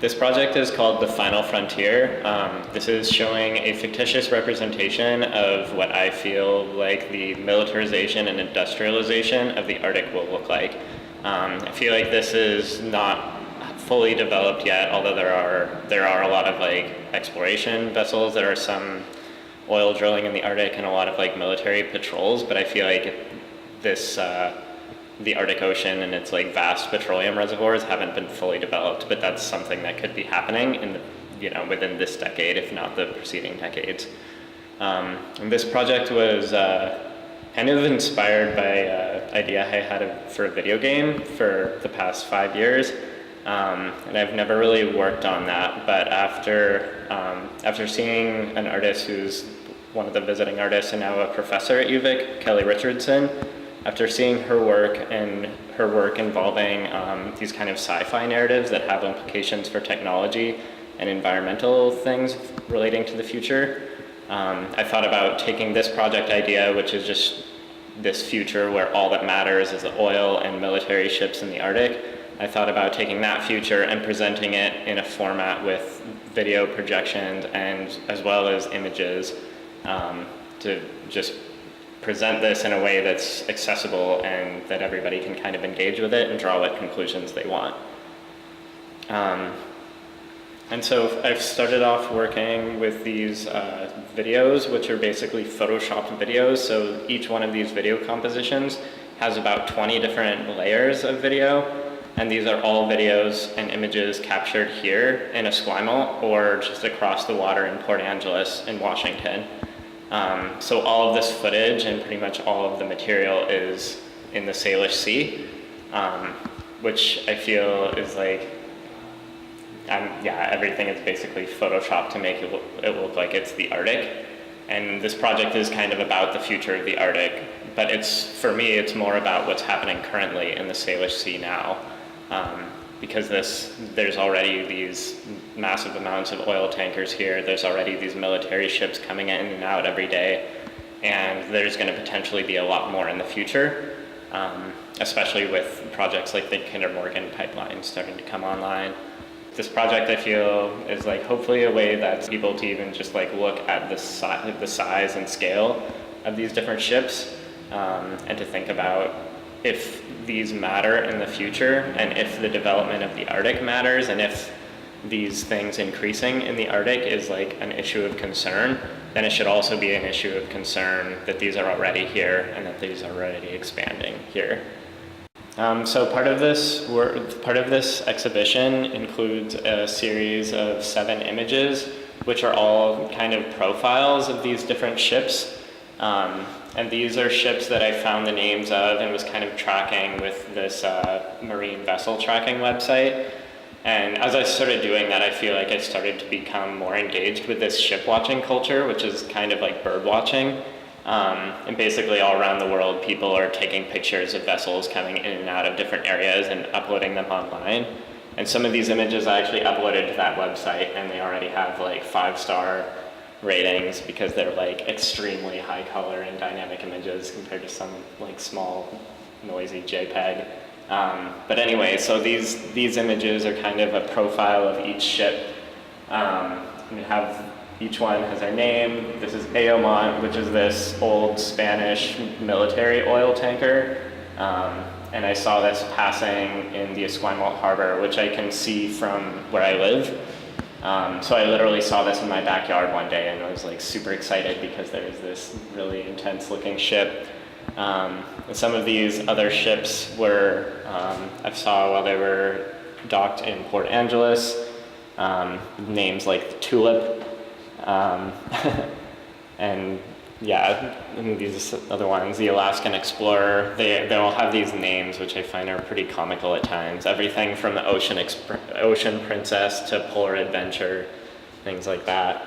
This project is called The Final Frontier. This is showing a fictitious representation of what I feel like the militarization and industrialization of the Arctic will look like. I feel like this is not fully developed yet, although there are a lot of like exploration vessels. There are some oil drilling in the Arctic and a lot of like military patrols, but I feel like this the Arctic Ocean and its like vast petroleum reservoirs haven't been fully developed, but that's something that could be happening in the, within this decade, if not the preceding decades. And this project was kind of inspired by an idea I had for a video game for the past 5 years. And I've never really worked on that, but after seeing an artist who's one of the visiting artists and now a professor at UVic, Kelly Richardson, after seeing her work and her work involving these kind of sci-fi narratives that have implications for technology and environmental things relating to the future, I thought about taking this project idea, which is just this future where all that matters is the oil and military ships in the Arctic. I thought about taking that future and presenting it in a format with video projections and as well as images to just present this in a way that's accessible and that everybody can kind of engage with it and draw what conclusions they want. And so I've started off working with these videos, which are basically photoshopped videos. So each one of these video compositions has about 20 different layers of video. And these are all videos and images captured here in Esquimalt or just across the water in Port Angeles in Washington. So all of this footage and pretty much all of the material is in the Salish Sea, which I feel is like, everything is basically photoshopped to make it look like it's the Arctic. And this project is kind of about the future of the Arctic, but for me, it's more about what's happening currently in the Salish Sea now. Because there's already these massive amounts of oil tankers here, there's already these military ships coming in and out every day, and there's going to potentially be a lot more in the future, especially with projects like the Kinder Morgan pipeline starting to come online. This project, I feel, is like hopefully a way that's able to even just like look at the size and scale of these different ships, and to think about if these matter in the future, and if the development of the Arctic matters, and if these things increasing in the Arctic is like an issue of concern, then it should also be an issue of concern that these are already here and that these are already expanding here. So part of this exhibition includes a series of 7 images, which are all kind of profiles of these different ships. And these are ships that I found the names of and was kind of tracking with this marine vessel tracking website. And as I started doing that, I feel like I started to become more engaged with this ship watching culture, which is kind of like bird watching. And basically all around the world, people are taking pictures of vessels coming in and out of different areas and uploading them online. And some of these images I actually uploaded to that website, and they already have like 5-star ratings because they're like extremely high color and dynamic images compared to some like small noisy JPEG. But anyway, so these images are kind of a profile of each ship. Each one has their name. This is Eomont, which is this old Spanish military oil tanker. And I saw this passing in the Esquimalt harbor, which I can see from where I live. So I literally saw this in my backyard one day, and I was like super excited because there was this really intense looking ship. And some of these other ships I saw while they were docked in Port Angeles, names like Tulip, and these other ones, the Alaskan Explorer, they all have these names which I find are pretty comical at times. Everything from the Ocean Princess to Polar Adventure, things like that.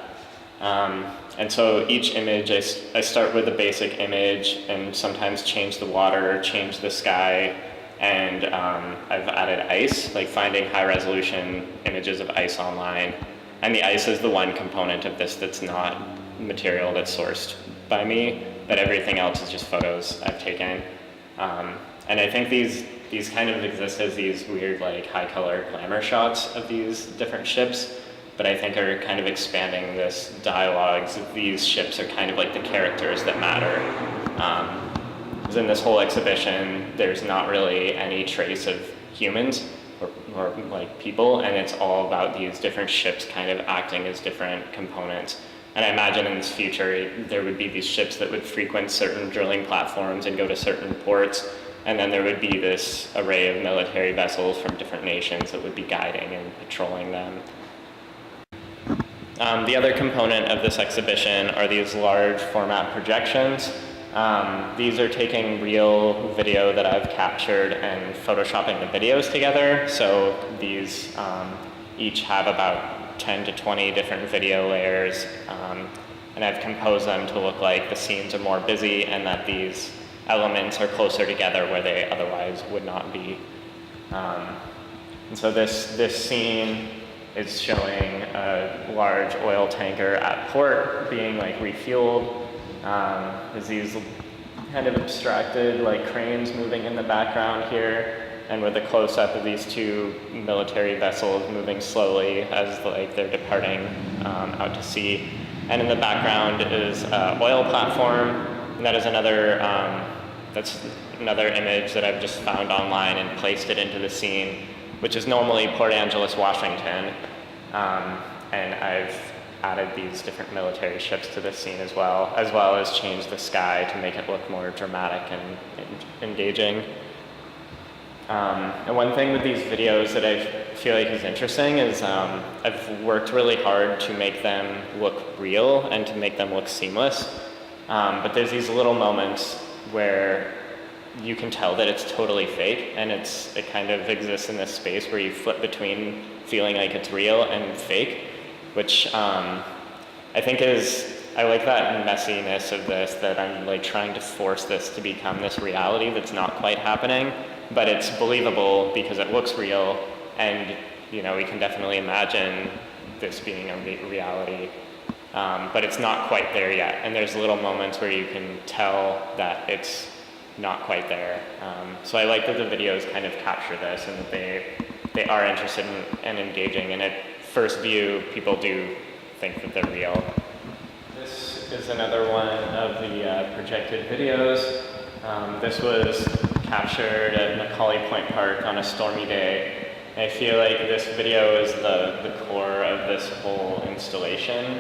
And so each image, I start with a basic image and sometimes change the water, change the sky, and I've added ice, like finding high resolution images of ice online. And the ice is the one component of this that's not material that's sourced by me, but everything else is just photos I've taken. And I think these kind of exist as these weird, like, high-color glamour shots of these different ships, but I think are kind of expanding this dialogues. These ships are kind of like the characters that matter. Because in this whole exhibition, there's not really any trace of humans or like people, and it's all about these different ships kind of acting as different components. And I imagine in this future, there would be these ships that would frequent certain drilling platforms and go to certain ports, and then there would be this array of military vessels from different nations that would be guiding and patrolling them. The other component of this exhibition are these large format projections. These are taking real video that I've captured and photoshopping the videos together. So these each have about 10 to 20 different video layers, and I've composed them to look like the scenes are more busy and that these elements are closer together where they otherwise would not be. And so this scene is showing a large oil tanker at port being like refueled. There's these kind of abstracted like cranes moving in the background here, and with a close-up of these two military vessels moving slowly as like they're departing out to sea. And in the background is an oil platform, and that is that's another image that I've just found online and placed it into the scene, which is normally Port Angeles, Washington, and I've added these different military ships to this scene as well as changed the sky to make it look more dramatic and engaging. And one thing with these videos that I feel like is interesting is I've worked really hard to make them look real and to make them look seamless, but there's these little moments where you can tell that it's totally fake, and it kind of exists in this space where you flip between feeling like it's real and fake, which I think I like that messiness of this, that I'm like trying to force this to become this reality that's not quite happening, but it's believable because it looks real, and you know, we can definitely imagine this being a reality, but it's not quite there yet, and there's little moments where you can tell that it's not quite there. So I like that the videos kind of capture this, and that they are interested in and engaging, and at first view, people do think that they're real. This is another one of the projected videos. This was captured at Macaulay Point Park on a stormy day. I feel like this video is the core of this whole installation.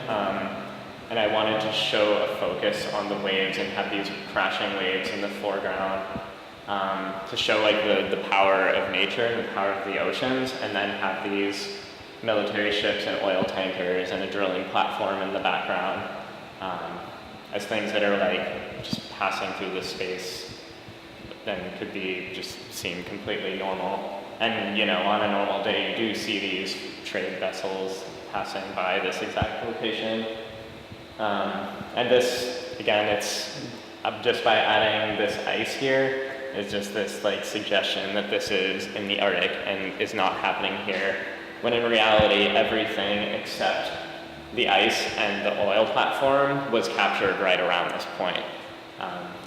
And I wanted to show a focus on the waves and have these crashing waves in the foreground to show like the power of nature and the power of the oceans, and then have these military ships and oil tankers and a drilling platform in the background as things that are like just passing through the space then could be just seem completely normal. And you know, on a normal day you do see these trade vessels passing by this exact location. And this, again, it's just by adding this ice here, is just this like suggestion that this is in the Arctic and is not happening here, when in reality everything except the ice and the oil platform was captured right around this point.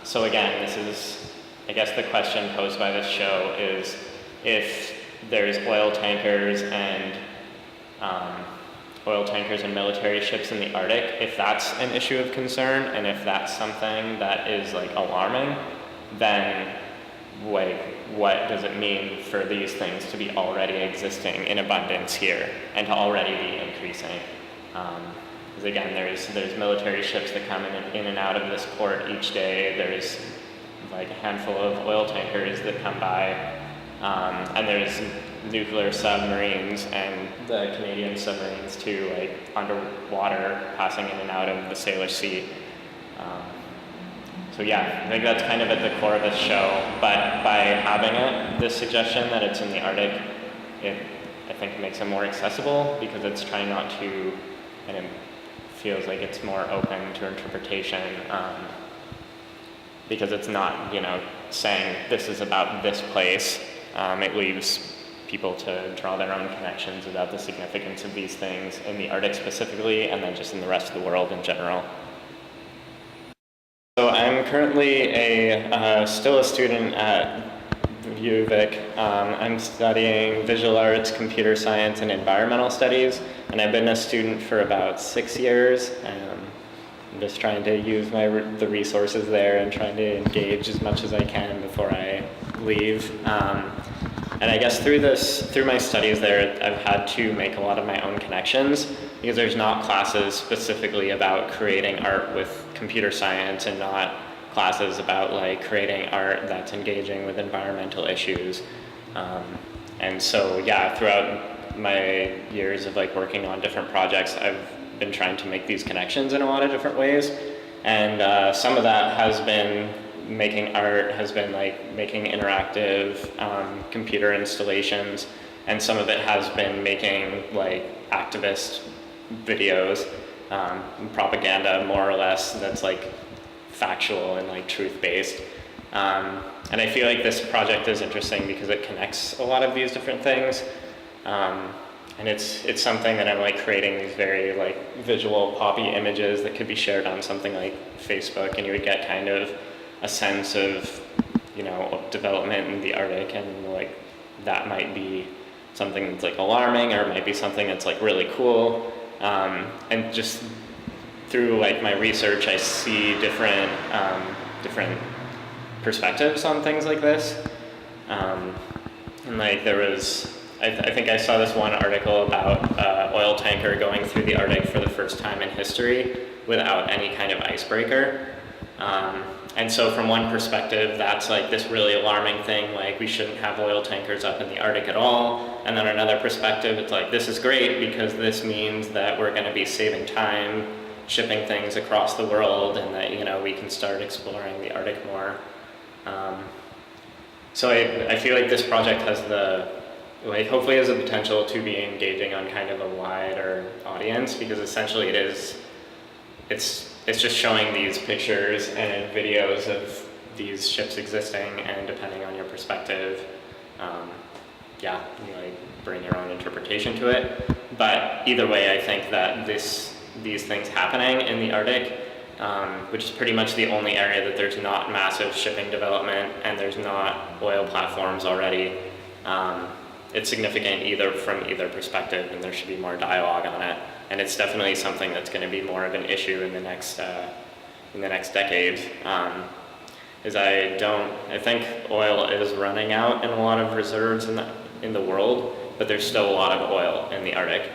So again, this is, I guess the question posed by this show is, if there's oil tankers and military ships in the Arctic, if that's an issue of concern, and if that's something that is like alarming, then what does it mean for these things to be already existing in abundance here and to already be increasing? Because again, there's military ships that come in and out of this port each day. There's like a handful of oil tankers that come by, and there's nuclear submarines and the Canadian submarines too, like underwater, passing in and out of the Salish Sea. So yeah, I think that's kind of at the core of this show, but by having this suggestion that it's in the Arctic, I think makes it more accessible, because it's trying not to, and it feels like it's more open to interpretation, because it's not, you know, saying this is about this place. It leaves people to draw their own connections about the significance of these things in the Arctic specifically, and then just in the rest of the world in general. So I'm currently still a student at ExhibitVic. I'm studying visual arts, computer science, and environmental studies, and I've been a student for about 6 years. I'm just trying to use the resources there and trying to engage as much as I can before I leave. And I guess through my studies there, I've had to make a lot of my own connections, because there's not classes specifically about creating art with computer science, and not classes about like creating art that's engaging with environmental issues. And so yeah, throughout my years of like working on different projects, I've been trying to make these connections in a lot of different ways. And some of that has been making art, has been like making interactive computer installations, and some of it has been making like activist videos, propaganda more or less, that's like factual and like truth-based. And I feel like this project is interesting because it connects a lot of these different things. And it's something that I'm like creating these very like visual poppy images that could be shared on something like Facebook, and you would get kind of a sense of, you know, development in the Arctic, and like that might be something that's like alarming, or it might be something that's like really cool. And just through like my research, I see different perspectives on things like this. And like there was, I think I saw this one article about oil tanker going through the Arctic for the first time in history without any kind of icebreaker. And so from one perspective, that's like this really alarming thing, like we shouldn't have oil tankers up in the Arctic at all. And then another perspective, it's like, this is great because this means that we're gonna be saving time shipping things across the world, and that, you know, we can start exploring the Arctic more. So I feel like this project has hopefully has the potential to be engaging on kind of a wider audience, because essentially it's just showing these pictures and videos of these ships existing, and depending on your perspective, you like bring your own interpretation to it. But either way, I think that these things happening in the Arctic, which is pretty much the only area that there's not massive shipping development and there's not oil platforms already, it's significant from either perspective, and there should be more dialogue on it. And it's definitely something that's going to be more of an issue in the next decade. I think oil is running out in a lot of reserves in the world, but there's still a lot of oil in the Arctic.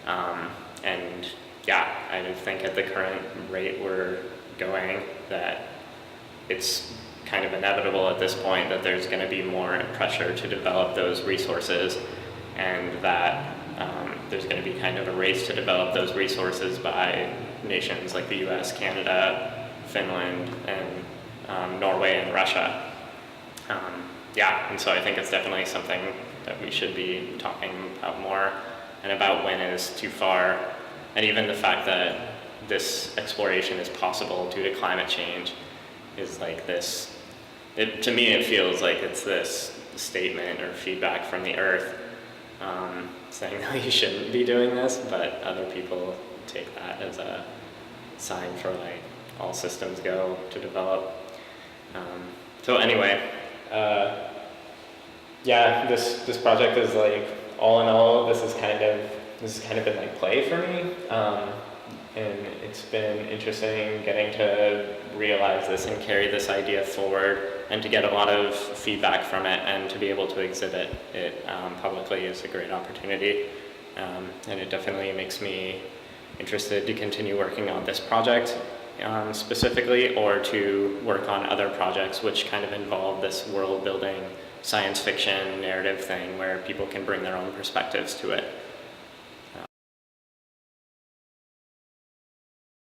And yeah, I think at the current rate we're going, that it's kind of inevitable at this point that there's going to be more pressure to develop those resources, and that there's going to be kind of a race to develop those resources by nations like the US, Canada, Finland, and Norway and Russia. And so I think it's definitely something that we should be talking about more, and about when is too far, and even the fact that this exploration is possible due to climate change is like this. To me, it feels like it's this statement or feedback from the Earth saying that you shouldn't be doing this, but other people take that as a sign for like all systems go to develop. So anyway, this project is like, all in all, this has kind of been like play for me, and it's been interesting getting to realize this and carry this idea forward, and to get a lot of feedback from it, and to be able to exhibit it publicly is a great opportunity. And it definitely makes me interested to continue working on this project specifically, or to work on other projects which kind of involve this world building science fiction narrative thing, where people can bring their own perspectives to it.